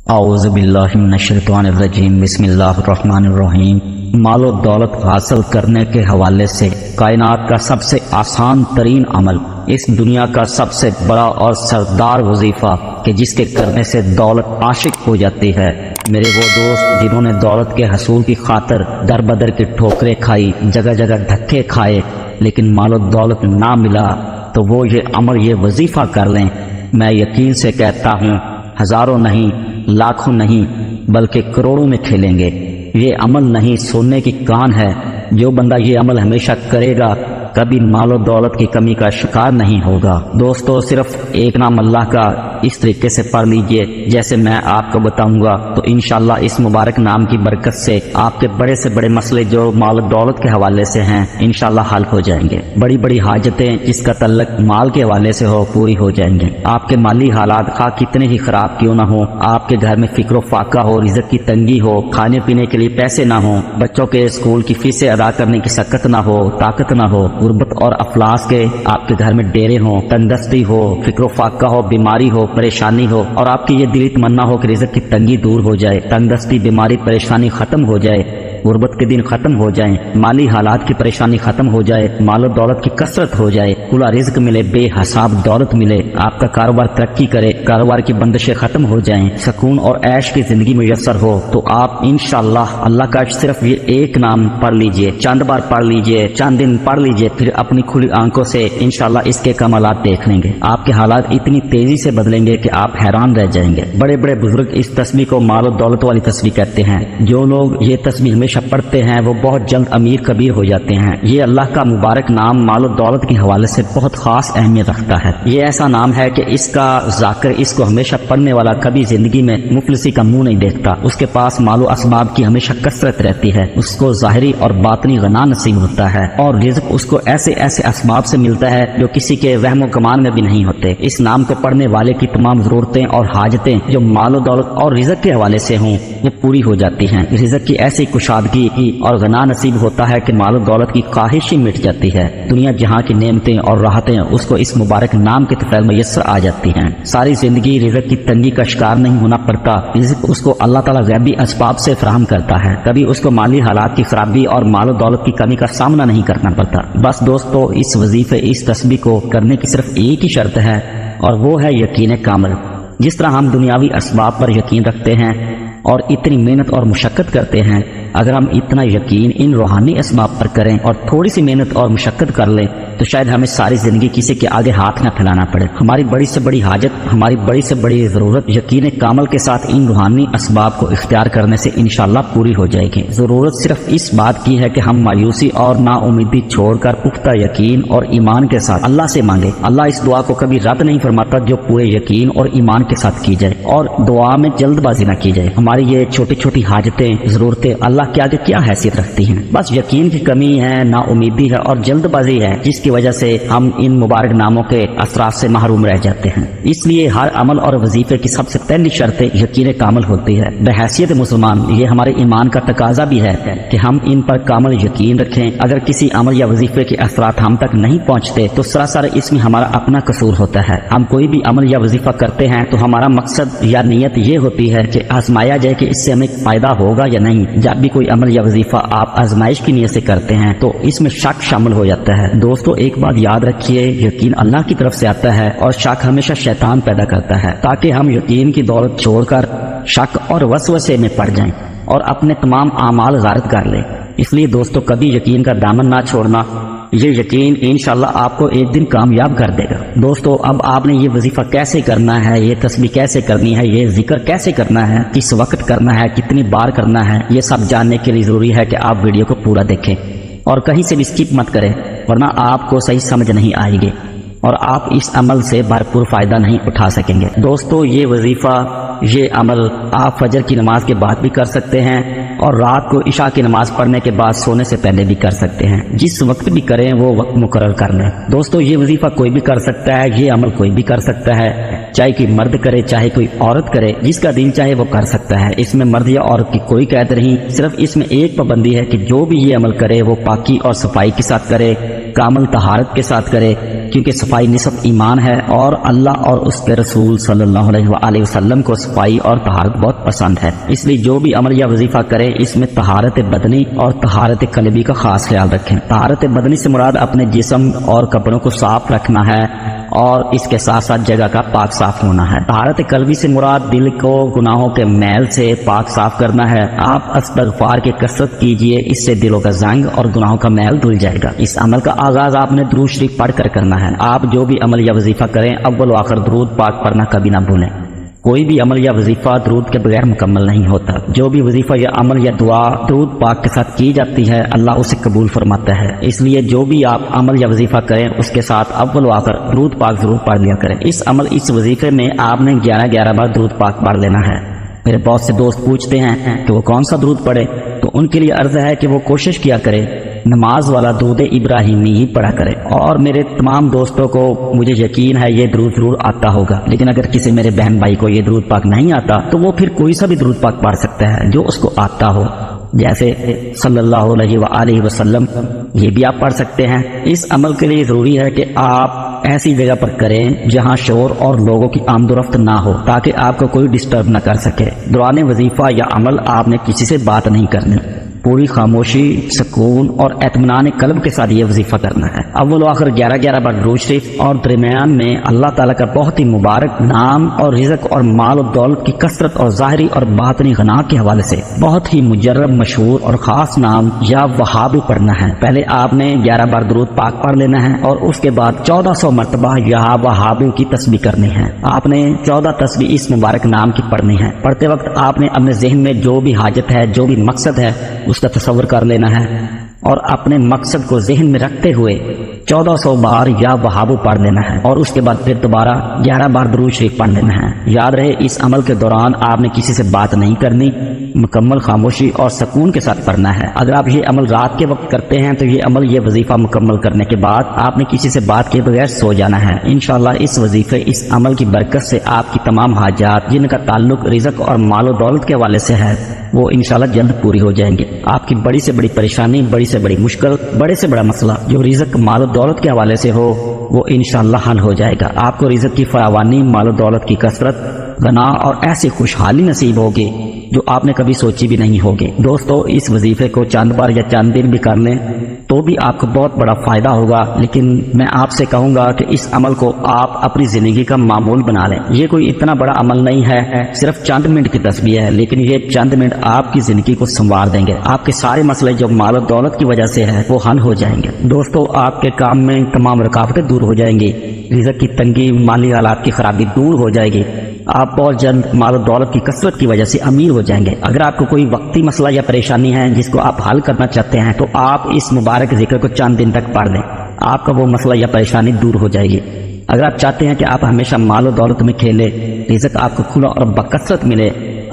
اعوذ باللہ من الشیطان الرجیم، بسم اللہ الرحمن الرحیم۔ مال و دولت حاصل کرنے کے حوالے سے کائنات کا سب سے آسان ترین عمل، اس دنیا کا سب سے بڑا اور سردار وظیفہ کہ جس کے کرنے سے دولت عاشق ہو جاتی ہے۔ میرے وہ دوست جنہوں نے دولت کے حصول کی خاطر در بدر کی ٹھوکریں کھائی، جگہ جگہ دھکے کھائے، لیکن مال و دولت نہ ملا، تو وہ یہ عمل، یہ وظیفہ کر لیں۔ میں یقین سے کہتا ہوں ہزاروں نہیں، لاکھوں نہیں، بلکہ کروڑوں میں کھیلیں گے۔ یہ عمل نہیں سننے کی کان ہے۔ جو بندہ یہ عمل ہمیشہ کرے گا کبھی مال و دولت کی کمی کا شکار نہیں ہوگا۔ دوستو، صرف ایک نام اللہ کا اس طریقے سے پڑھ لیجئے جیسے میں آپ کو بتاؤں گا، تو انشاءاللہ اس مبارک نام کی برکت سے آپ کے بڑے سے بڑے مسئلے جو مال و دولت کے حوالے سے ہیں انشاءاللہ حل ہو جائیں گے۔ بڑی بڑی حاجتیں جس کا تعلق مال کے حوالے سے ہو پوری ہو جائیں گے۔ آپ کے مالی حالات خواہ کتنے ہی خراب کیوں نہ ہو، آپ کے گھر میں فکر و فاقہ ہو، رزق کی تنگی ہو، کھانے پینے کے لیے پیسے نہ ہوں، بچوں کے اسکول کی فیسیں ادا کرنے کی سکت نہ ہو، طاقت نہ ہو، غربت اور افلاس کے آپ کے گھر میں ڈیرے ہوں، تندرستی ہو، فکر و فاقہ ہو، بیماری ہو، پریشانی ہو، اور آپ کی یہ دلی تمنا ہو کہ رزق کی تنگی دور ہو جائے، تندرستی، بیماری، پریشانی ختم ہو جائے، غربت کے دن ختم ہو جائیں، مالی حالات کی پریشانی ختم ہو جائے، مال و دولت کی کثرت ہو جائے، کھلا رزق ملے، بے حساب دولت ملے، آپ کا کاروبار ترقی کرے، کاروبار کی بندشیں ختم ہو جائیں، سکون اور عیش کی زندگی میسر ہو، تو آپ انشاءاللہ اللہ کا صرف یہ ایک نام پڑھ لیجئے، چند بار پڑھ لیجئے، چند دن پڑھ لیجئے، پھر اپنی کھلی آنکھوں سے انشاءاللہ اس کے کمالات دیکھ لیں گے۔ آپ کے حالات اتنی تیزی سے بدلیں گے کہ آپ حیران رہ جائیں گے۔ بڑے بڑے بزرگ اس تسبیح کو مال و دولت والی تسبیح کہتے ہیں۔ جو لوگ یہ تسبیح ہمیشہ پڑھتے ہیں وہ بہت جلد امیر کبیر ہو جاتے ہیں۔ یہ اللہ کا مبارک نام مال و دولت کے حوالے سے بہت خاص اہمیت رکھتا ہے۔ یہ ایسا نام ہے کہ اس کا ذاکر، اس کو ہمیشہ پڑھنے والا کبھی زندگی میں مفلسی کا منہ نہیں دیکھتا۔ اس کے پاس مال و اسباب کی ہمیشہ کثرت رہتی ہے، اس کو ظاہری اور باطنی غنا نصیب ہوتا ہے، اور رزق اس کو ایسے ایسے اسباب سے ملتا ہے جو کسی کے وہم و گمان میں بھی نہیں ہوتے۔ اس نام کو پڑھنے والے کی تمام ضرورتیں اور حاجتیں جو مال و دولت اور رزق کے حوالے سے ہوں وہ پوری ہو جاتی ہیں۔ رزق کی ایسی کشادگی اور غنا نصیب ہوتا ہے کہ مال و دولت کی خواہش ہی مٹ جاتی ہے۔ دنیا جہاں کی نعمتیں اور راحتیں اس کو اس مبارک نام کے طفیل میسر آ جاتی ہیں۔ ساری زندگی رزق کی تنگی کا شکار نہیں ہونا پڑتا۔ رزق اس کو اللہ تعالیٰ غیبی اسباب سے فراہم کرتا ہے، کبھی اس کو مالی حالات کی خرابی اور مال و دولت کی کمی کا سامنا نہیں کرنا پڑتا۔ بس دوستو، اس وظیفے، اس تسبیح کو کرنے کی صرف ایک ہی شرط ہے، اور وہ ہے یقین کامل۔ جس طرح ہم دنیاوی اسباب پر یقین رکھتے ہیں اور اتنی محنت اور مشقت کرتے ہیں، اگر ہم اتنا یقین ان روحانی اسباب پر کریں اور تھوڑی سی محنت اور مشقت کر لیں تو شاید ہمیں ساری زندگی کسی کے آگے ہاتھ نہ پھیلانا پڑے۔ ہماری بڑی سے بڑی حاجت، ہماری بڑی سے بڑی ضرورت یقین کامل کے ساتھ ان روحانی اسباب کو اختیار کرنے سے انشاءاللہ پوری ہو جائے گی۔ ضرورت صرف اس بات کی ہے کہ ہم مایوسی اور نا امیدی چھوڑ کر پختہ یقین اور ایمان کے ساتھ اللہ سے مانگے۔ اللہ اس دعا کو کبھی رد نہیں فرماتا جو پورے یقین اور ایمان کے ساتھ کی جائے، اور دعا میں جلد بازی نہ کی جائے۔ ہماری یہ چھوٹی چھوٹی حاجتیں، ضرورتیں اللہ کے آگے کیا حیثیت رکھتی ہیں؟ بس یقین کی کمی ہے، نا امیدی ہے اور جلد بازی ہے، جس کی وجہ سے ہم ان مبارک ناموں کے اثرات سے محروم رہ جاتے ہیں۔ اس لیے ہر عمل اور وظیفے کی سب سے پہلی شرط یقین کامل ہوتی ہے۔ بحیثیت مسلمان یہ ہمارے ایمان کا تقاضا بھی ہے کہ ہم ان پر کامل یقین رکھیں۔ اگر کسی عمل یا وظیفے کے اثرات ہم تک نہیں پہنچتے تو سراسر اس میں ہمارا اپنا قصور ہوتا ہے۔ ہم کوئی بھی عمل یا وظیفہ کرتے ہیں تو ہمارا مقصد یا نیت یہ ہوتی ہے کہ آزمایا جائے کہ اس سے ہمیں فائدہ ہوگا یا نہیں۔ جب بھی کوئی عمل یا وظیفہ آپ آزمائش کی نیت سے کرتے ہیں تو اس میں شک شامل ہو جاتا ہے۔ دوستو، ایک بات یاد رکھیے، یقین اللہ کی طرف سے آتا ہے اور شک ہمیشہ شیطان پیدا کرتا ہے، تاکہ ہم یقین کی دولت چھوڑ کر شک اور وسوسے میں پڑ جائیں اور اپنے تمام اعمال غارت کر لیں۔ اس لیے دوستو، کبھی یقین کا دامن نہ چھوڑنا۔ یہ یقین انشاءاللہ آپ کو ایک دن کامیاب کر دے گا۔ دوستو، اب آپ نے یہ وظیفہ کیسے کرنا ہے، یہ تسبیح کیسے کرنی ہے، یہ ذکر کیسے کرنا ہے، کس وقت کرنا ہے، کتنی بار کرنا ہے، یہ سب جاننے کے لیے ضروری ہے کہ آپ ویڈیو کو پورا دیکھیں اور کہیں سے بھی سکپ مت کریں، ورنہ آپ کو صحیح سمجھ نہیں آئے گی اور آپ اس عمل سے بھرپور فائدہ نہیں اٹھا سکیں گے۔ دوستو، یہ وظیفہ، یہ عمل آپ فجر کی نماز کے بعد بھی کر سکتے ہیں اور رات کو عشاء کی نماز پڑھنے کے بعد سونے سے پہلے بھی کر سکتے ہیں۔ جس وقت بھی کریں وہ وقت مقرر کر لیں۔ دوستو، یہ وظیفہ کوئی بھی کر سکتا ہے، یہ عمل کوئی بھی کر سکتا ہے، چاہے کوئی مرد کرے چاہے کوئی عورت کرے، جس کا دین چاہے وہ کر سکتا ہے۔ اس میں مرد یا عورت کی کوئی قید نہیں، صرف اس میں ایک پابندی ہے کہ جو بھی یہ عمل کرے وہ پاکی اور صفائی کے ساتھ کرے، کامل طہارت کے ساتھ کرے، کیونکہ صفائی نصف ایمان ہے، اور اللہ اور اس کے رسول صلی اللہ علیہ وآلہ وسلم کو صفائی اور طہارت بہت پسند ہے۔ اس لیے جو بھی عمل یا وظیفہ کرے اس میں طہارت بدنی اور طہارت قلبی کا خاص خیال رکھیں۔ طہارت بدنی سے مراد اپنے جسم اور کپڑوں کو صاف رکھنا ہے، اور اس کے ساتھ ساتھ جگہ کا پاک صاف ہونا ہے۔ طہارت قلبی سے مراد دل کو گناہوں کے میل سے پاک صاف کرنا ہے۔ آپ استغفار کی کثرت کیجئے، اس سے دلوں کا زنگ اور گناہوں کا میل دھل جائے گا۔ اس عمل کا آغاز آپ نے درود شریف پڑھ کر کرنا ہے۔ آپ جو بھی عمل یا وظیفہ کریں اول و آخر درود پاک پڑھنا کبھی نہ بھولیں۔ کوئی بھی عمل یا وظیفہ درود کے بغیر مکمل نہیں ہوتا۔ جو بھی وظیفہ یا عمل یا دعا درود پاک کے ساتھ کی جاتی ہے اللہ اسے قبول فرماتا ہے۔ اس لیے جو بھی آپ عمل یا وظیفہ کریں اس کے ساتھ اول و آخر درود پاک ضرور پڑھ لیا کریں۔ اس عمل اس وظیفے میں آپ نے 11 بار درود پاک پڑھ لینا ہے۔ میرے بہت سے دوست پوچھتے ہیں کہ وہ کون سا درود پڑھے، تو ان کے لیے عرض ہے کہ وہ کوشش کیا کرے نماز والا درود ابراہیمی ہی پڑھا کرے۔ اور میرے تمام دوستوں کو مجھے یقین ہے یہ درود ضرور آتا ہوگا، لیکن اگر کسی میرے بہن بھائی کو یہ درود پاک نہیں آتا تو وہ پھر کوئی سا بھی درود پاک پڑھ سکتا ہے جو اس کو آتا ہو، جیسے صلی اللہ علیہ وآلہ وسلم، یہ بھی آپ پڑھ سکتے ہیں۔ اس عمل کے لیے ضروری ہے کہ آپ ایسی جگہ پر کریں جہاں شور اور لوگوں کی آمد و رفت نہ ہو، تاکہ آپ کو کوئی ڈسٹرب نہ کر سکے۔ دوران وظیفہ یا عمل آپ نے کسی سے بات نہیں کرنی، پوری خاموشی، سکون اور اطمینان قلب کے ساتھ یہ وظیفہ کرنا ہے۔ اول و آخر 11 بار درود شریف، اور درمیان میں اللہ تعالیٰ کا بہت ہی مبارک نام اور رزق اور مال و دولت کی کثرت اور ظاہری اور باطنی غنا کے حوالے سے بہت ہی مجرب، مشہور اور خاص نام یا وہابی پڑھنا ہے۔ پہلے آپ نے 11 بار درود پاک پڑھ لینا ہے، اور اس کے بعد 1400 مرتبہ یا وہابی کی تسبیح کرنی ہے۔ آپ نے 14 تسبیح اس مبارک نام کی پڑھنی ہے۔ پڑھتے وقت آپ نے اپنے ذہن میں جو بھی حاجت ہے، جو بھی مقصد ہے، اس کا تصور کر لینا ہے، اور اپنے مقصد کو ذہن میں رکھتے ہوئے 1400 بار یا وہابو پڑھ لینا ہے، اور اس کے بعد پھر دوبارہ 11 بار درود شریف پڑھ لینا ہے۔ یاد رہے اس عمل کے دوران آپ نے کسی سے بات نہیں کرنی، مکمل خاموشی اور سکون کے ساتھ پڑھنا ہے۔ اگر آپ یہ عمل رات کے وقت کرتے ہیں تو یہ عمل، یہ وظیفہ مکمل کرنے کے بعد آپ نے کسی سے بات کے بغیر سو جانا ہے۔ انشاءاللہ اس وظیفے، اس عمل کی برکت سے آپ کی تمام حاجات جن کا تعلق رزق اور مال و دولت کے حوالے سے ہے وہ انشاءاللہ جلد پوری ہو جائیں گے۔ آپ کی بڑی سے بڑی پریشانی، بڑی سے بڑی مشکل، بڑے سے بڑا مسئلہ جو رزق مال و دولت کے حوالے سے ہو وہ انشاءاللہ حل ہو جائے گا۔ آپ کو رزق کی فراوانی، مال و دولت کی کثرت، غنا اور ایسی خوشحالی نصیب ہوگی جو آپ نے کبھی سوچی بھی نہیں ہوگی۔ دوستو اس وظیفے کو چند بار یا چند دن بھی کر لیں تو بھی آپ کو بہت بڑا فائدہ ہوگا، لیکن میں آپ سے کہوں گا کہ اس عمل کو آپ اپنی زندگی کا معمول بنا لیں۔ یہ کوئی اتنا بڑا عمل نہیں ہے، صرف چند منٹ کی تسبیح ہے، لیکن یہ چند منٹ آپ کی زندگی کو سنوار دیں گے۔ آپ کے سارے مسئلے جو مال و دولت کی وجہ سے ہے وہ حل ہو جائیں گے۔ دوستو آپ کے کام میں تمام رکاوٹیں دور ہو جائیں گی، رزق کی تنگی، مالی حالات کی خرابی دور ہو جائے گی، آپ بہت جلد مال و دولت کی کثرت کی وجہ سے امیر ہو جائیں گے۔ اگر آپ کو کوئی وقتی مسئلہ یا پریشانی ہے جس کو آپ حل کرنا چاہتے ہیں تو آپ اس مبارک ذکر کو چند دن تک پڑھ لیں، آپ کا وہ مسئلہ یا پریشانی دور ہو جائے گی۔ اگر آپ چاہتے ہیں کہ آپ ہمیشہ مال و دولت میں کھیلے، رزق آپ کو کھلا اور بکثرت ملے،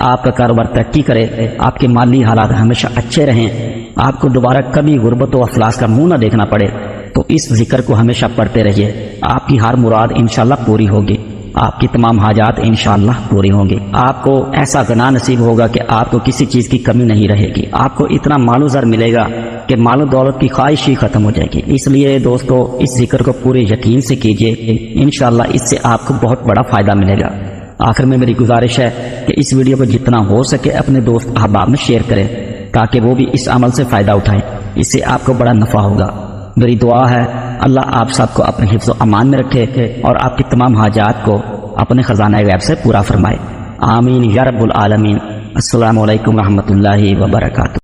آپ کا کاروبار ترقی کرے، آپ کے مالی حالات ہمیشہ اچھے رہیں، آپ کو دوبارہ کبھی غربت و افلاس کا منہ نہ دیکھنا پڑے، تو اس ذکر کو ہمیشہ پڑھتے رہیے۔ آپ کی ہر مراد انشاءاللہ پوری ہوگی، آپ کی تمام حاجات انشاءاللہ پوری ہوں گی۔ آپ کو ایسا غنا نصیب ہوگا کہ آپ کو کسی چیز کی کمی نہیں رہے گی، آپ کو اتنا مال و زر ملے گا کہ مال و دولت کی خواہش ہی ختم ہو جائے گی۔ اس لیے دوستو اس ذکر کو پورے یقین سے کیجیے، انشاءاللہ اس سے آپ کو بہت بڑا فائدہ ملے گا۔ آخر میں میری گزارش ہے کہ اس ویڈیو کو جتنا ہو سکے اپنے دوست احباب میں شیئر کریں تاکہ وہ بھی اس عمل سے فائدہ اٹھائیں، اس سے آپ کو بڑا نفع ہوگا۔ میری دعا ہے اللہ آپ سب کو اپنے حفظ و امان میں رکھے اور آپ کی تمام حاجات کو اپنے خزانہ غیب سے پورا فرمائے، آمین یا رب العالمین۔ السلام علیکم ورحمۃ اللہ وبرکاتہ۔